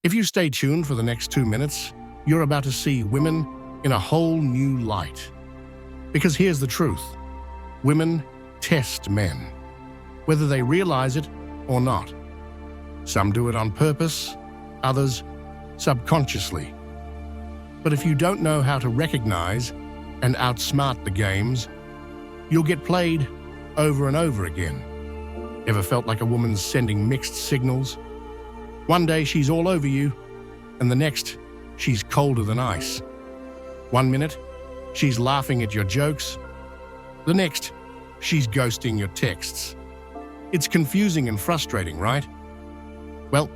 If you stay tuned for the next 2 minutes, you're about to see women in a whole new light. Because here's the truth. Women test men, whether they realize it or not. Some do it on purpose, others subconsciously. But if you don't know how to recognize and outsmart the games, you'll get played over and over again. Ever felt like a woman's sending mixed signals? One day she's all over you, and the next she's colder than ice. One minute she's laughing at your jokes, the next she's ghosting your texts. It's confusing and frustrating, right? Well,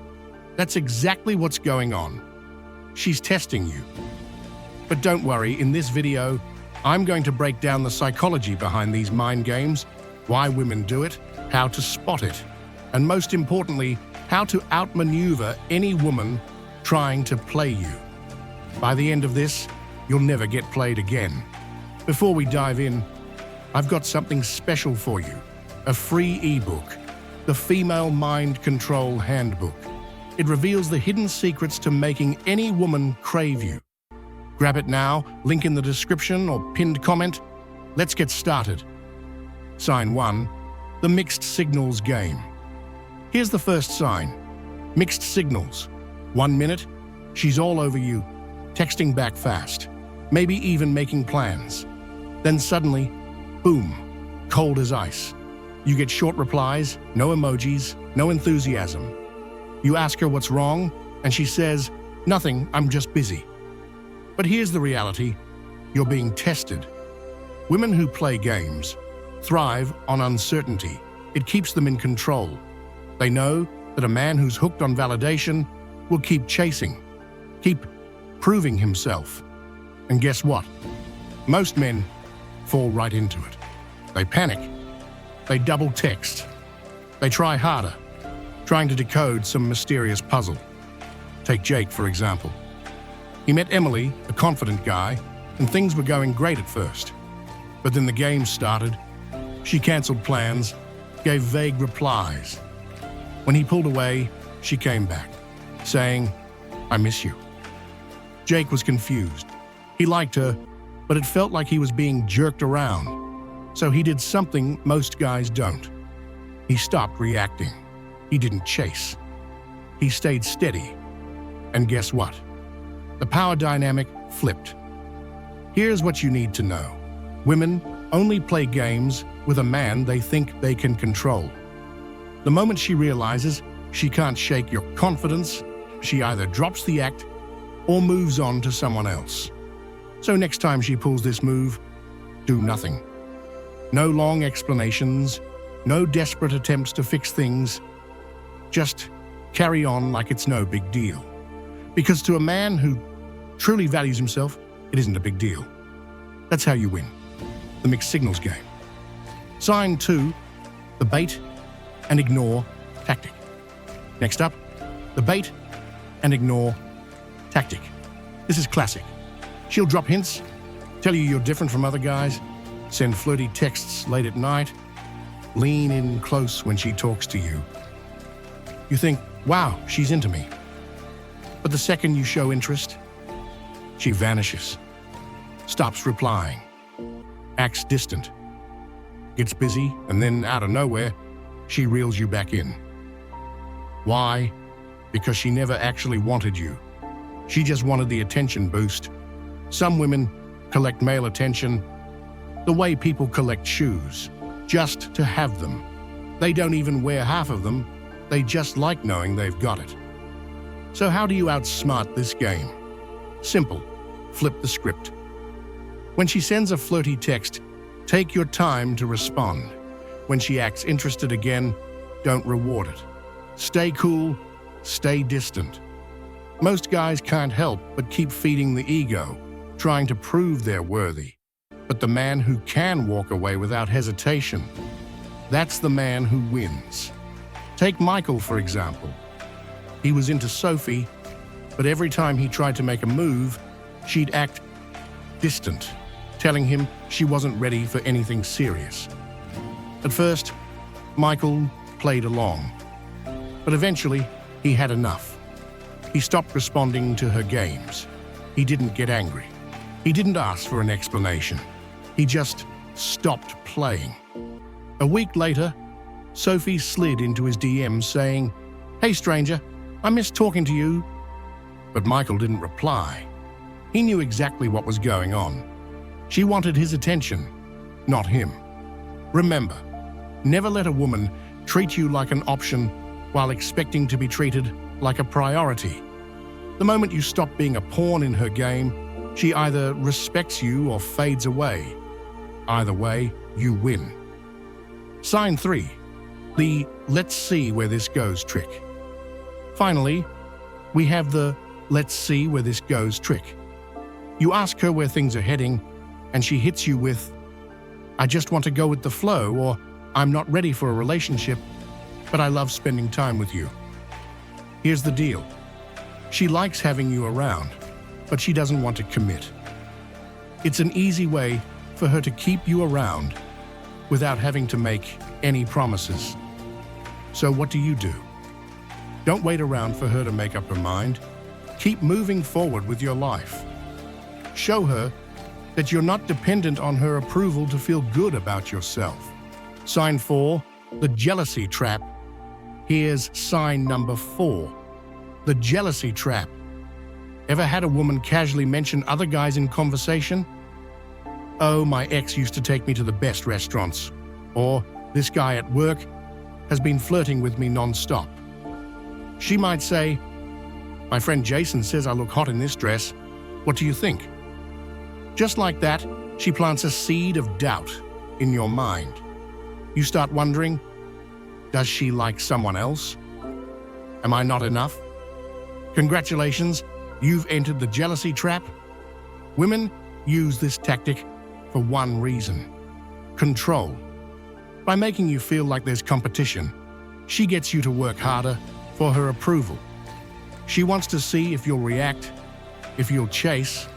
that's exactly what's going on. She's testing you. But don't worry, in this video, I'm going to break down the psychology behind these mind games, why women do it, how to spot it, and most importantly, how to outmaneuver any woman trying to play you. By the end of this, you'll never get played again. Before we dive in, I've got something special for you, a free ebook, the Female Mind Control Handbook. It reveals the hidden secrets to making any woman crave you. Grab it now, link in the description or pinned comment. Let's get started. Sign 1, the mixed signals game. Here's the first sign, mixed signals. 1 minute, she's all over you, texting back fast, maybe even making plans. Then suddenly, boom, cold as ice. You get short replies, no emojis, no enthusiasm. You ask her what's wrong, and she says, "Nothing, I'm just busy." But here's the reality, you're being tested. Women who play games thrive on uncertainty. It keeps them in control. They know that a man who's hooked on validation will keep chasing, keep proving himself. And guess what? Most men fall right into it. They panic. They double text. They try harder, trying to decode some mysterious puzzle. Take Jake, for example. He met Emily, a confident guy, and things were going great at first. But then the game started. She canceled plans, gave vague replies. When he pulled away, she came back, saying, "I miss you." Jake was confused. He liked her, but it felt like he was being jerked around. So he did something most guys don't. He stopped reacting. He didn't chase. He stayed steady. And guess what? The power dynamic flipped. Here's what you need to know. Women only play games with a man they think they can control. The moment she realizes she can't shake your confidence, she either drops the act or moves on to someone else. So next time she pulls this move, do nothing. No long explanations, no desperate attempts to fix things. Just carry on like it's no big deal. Because to a man who truly values himself, it isn't a big deal. That's how you win. The mixed signals game. Sign 2, the bait and ignore tactic. Next up, the bait and ignore tactic. This is classic. She'll drop hints, tell you you're different from other guys, send flirty texts late at night, lean in close when she talks to you. You think, wow, she's into me. But the second you show interest, she vanishes, stops replying, acts distant, gets busy, and then out of nowhere, she reels you back in. Why? Because she never actually wanted you. She just wanted the attention boost. Some women collect male attention the way people collect shoes, just to have them. They don't even wear half of them, they just like knowing they've got it. So how do you outsmart this game? Simple, flip the script. When she sends a flirty text, take your time to respond. When she acts interested again, don't reward it. Stay cool, stay distant. Most guys can't help but keep feeding the ego, trying to prove they're worthy. But the man who can walk away without hesitation, that's the man who wins. Take Michael, for example. He was into Sophie, but every time he tried to make a move, she'd act distant, telling him she wasn't ready for anything serious. At first, Michael played along, but eventually he had enough. He stopped responding to her games. He didn't get angry. He didn't ask for an explanation. He just stopped playing. A week later, Sophie slid into his DMs saying, "Hey stranger, I miss talking to you." But Michael didn't reply. He knew exactly what was going on. She wanted his attention, not him. Remember, never let a woman treat you like an option while expecting to be treated like a priority. The moment you stop being a pawn in her game, she either respects you or fades away. Either way, you win. Sign 3, the "let's see where this goes" trick. Finally, we have the "let's see where this goes" trick. You ask her where things are heading, and she hits you with, "I just want to go with the flow," or "I'm not ready for a relationship, but I love spending time with you." Here's the deal. She likes having you around, but she doesn't want to commit. It's an easy way for her to keep you around without having to make any promises. So what do? Don't wait around for her to make up her mind. Keep moving forward with your life. Show her that you're not dependent on her approval to feel good about yourself. Sign 4, the jealousy trap. Here's sign number 4, the jealousy trap. Ever had a woman casually mention other guys in conversation? "Oh, my ex used to take me to the best restaurants." Or, "This guy at work has been flirting with me non-stop." She might say, "My friend Jason says I look hot in this dress. What do you think?" Just like that, she plants a seed of doubt in your mind. You start wondering, does she like someone else? Am I not enough? Congratulations, you've entered the jealousy trap. Women use this tactic for one reason: control. By making you feel like there's competition, she gets you to work harder for her approval. She wants to see if you'll react, if you'll chase,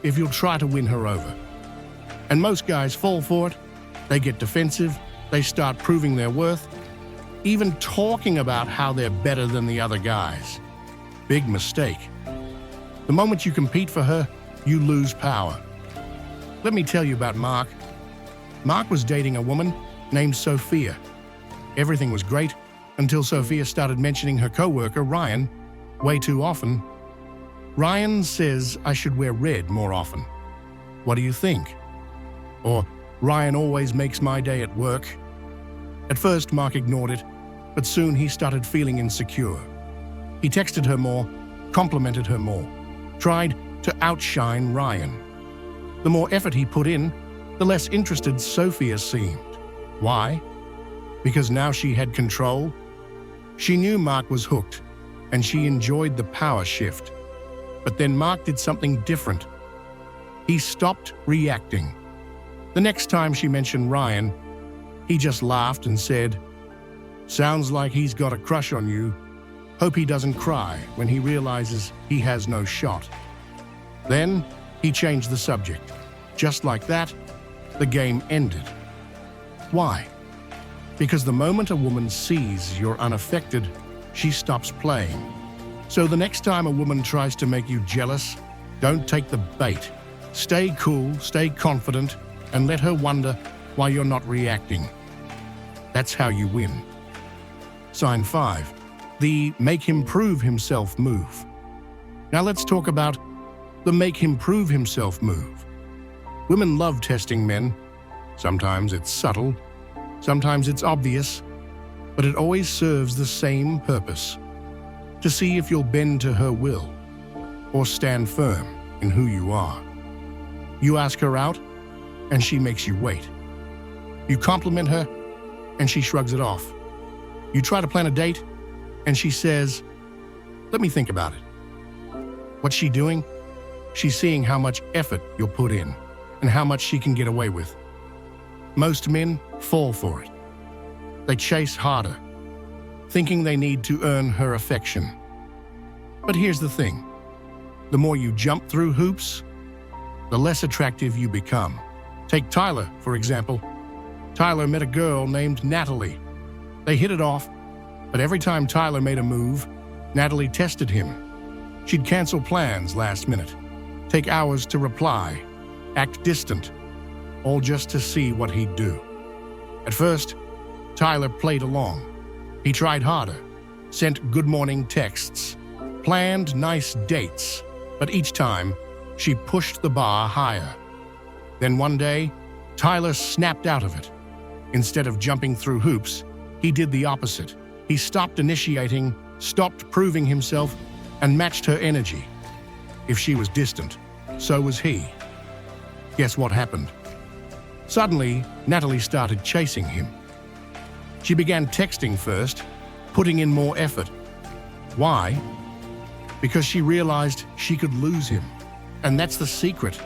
if you'll try to win her over. And most guys fall for it. They get defensive, they start proving their worth, even talking about how they're better than the other guys. Big mistake. The moment you compete for her, you lose power. Let me tell you about Mark. Mark was dating a woman named Sophia. Everything was great until Sophia started mentioning her coworker, Ryan, way too often. "Ryan says I should wear red more often. What do you think?" Or, "Ryan always makes my day at work." At first, Mark ignored it, but soon he started feeling insecure. He texted her more, complimented her more, tried to outshine Ryan. The more effort he put in, the less interested Sophia seemed. Why? Because now she had control. She knew Mark was hooked, and she enjoyed the power shift. But then Mark did something different. He stopped reacting. The next time she mentioned Ryan, he just laughed and said, "Sounds like he's got a crush on you. Hope he doesn't cry when he realizes he has no shot." Then he changed the subject. Just like that, the game ended. Why? Because the moment a woman sees you're unaffected, she stops playing. So the next time a woman tries to make you jealous, don't take the bait. Stay cool, stay confident, and let her wonder why you're not reacting. That's how you win. Sign 5, the make him prove himself move. Now let's talk about the make him prove himself move. Women love testing men. Sometimes it's subtle, sometimes it's obvious, but it always serves the same purpose: to see if you'll bend to her will or stand firm in who you are. You ask her out, and she makes you wait. You compliment her, and she shrugs it off. You try to plan a date, and she says, "Let me think about it." What's she doing? She's seeing how much effort you'll put in and how much she can get away with. Most men fall for it. They chase harder, thinking they need to earn her affection. But here's the thing. The more you jump through hoops, the less attractive you become. Take Tyler, for example. Tyler met a girl named Natalie. They hit it off, but every time Tyler made a move, Natalie tested him. She'd cancel plans last minute, take hours to reply, act distant, all just to see what he'd do. At first, Tyler played along. He tried harder, sent good morning texts, planned nice dates, but each time, she pushed the bar higher. Then one day, Tyler snapped out of it. Instead of jumping through hoops, he did the opposite. He stopped initiating, stopped proving himself, and matched her energy. If she was distant, so was he. Guess what happened? Suddenly, Natalie started chasing him. She began texting first, putting in more effort. Why? Because she realized she could lose him. And that's the secret.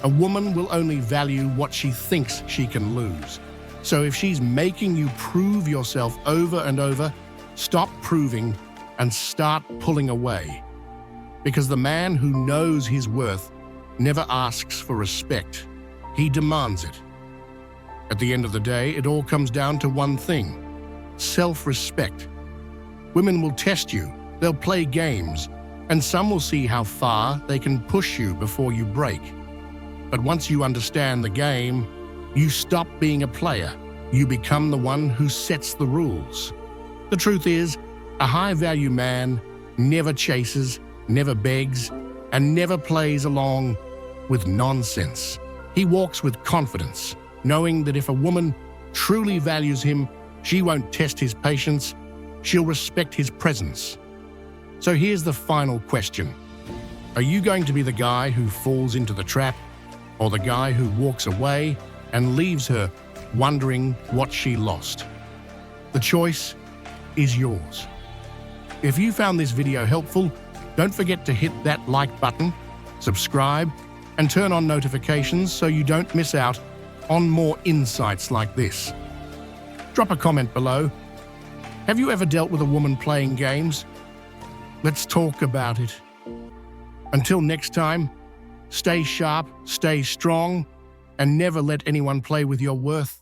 A woman will only value what she thinks she can lose. So if she's making you prove yourself over and over, stop proving and start pulling away. Because the man who knows his worth never asks for respect. He demands it. At the end of the day, it all comes down to one thing: self-respect. Women will test you, they'll play games, and some will see how far they can push you before you break. But once you understand the game, you stop being a player. You become the one who sets the rules. The truth is, a high-value man never chases, never begs, and never plays along with nonsense. He walks with confidence, knowing that if a woman truly values him, she won't test his patience, she'll respect his presence. So here's the final question. Are you going to be the guy who falls into the trap, or the guy who walks away and leaves her wondering what she lost? The choice is yours. If you found this video helpful, don't forget to hit that like button, subscribe, and turn on notifications so you don't miss out on more insights like this. Drop a comment below. Have you ever dealt with a woman playing games? Let's talk about it. Until next time, stay sharp, stay strong, and never let anyone play with your worth.